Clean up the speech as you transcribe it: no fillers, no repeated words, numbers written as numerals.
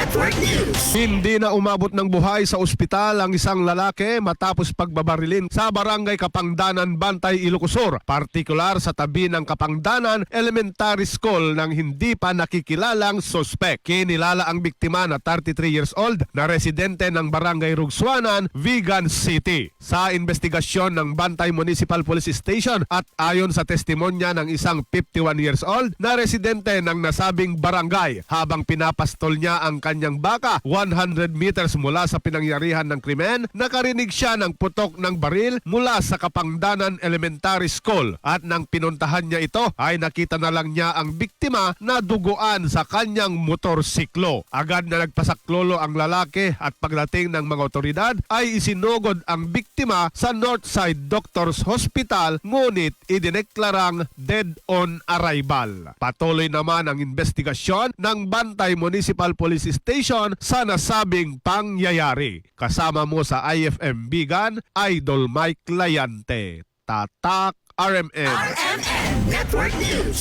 Network News. Hindi na umabot ng buhay sa ospital ang isang lalaki matapos pagbabarilin sa barangay Kapangdanan, Bantay, Ilocos Sur, partikular sa tabi ng Kapangdanan Elementary School ng hindi pa nakikilalang sospek. Kinilala ang biktima na 33 years old na residente ng barangay Rugsuanan, Vigan City. Sa investigasyon ng Bantay Municipal Police Station at ayon sa testimonya ng isang 51 years old na residente ng nasabing barangay, habang pinapastol niya ang kanyang baka 100 meters mula sa pinangyarihan ng krimen, nakarinig siya ng putok ng baril mula sa Kapangdanan Elementary School at nang pinuntahan niya ito ay nakita na lang niya ang biktima na duguan sa kanyang motorsiklo. Agad na nagpasaklolo ang lalaki at pagdating ng mga otoridad ay isinugod ang biktima sa Northside Doctors Hospital, ngunit idineklarang dead on arrival. Patuloy naman ang investigasyon ng Bantay Municipal Police Station sa nasabing pangyayari. Kasama mo sa IFM Bigan, Idol Mike Layante. Tatak RMN. RMN Network News.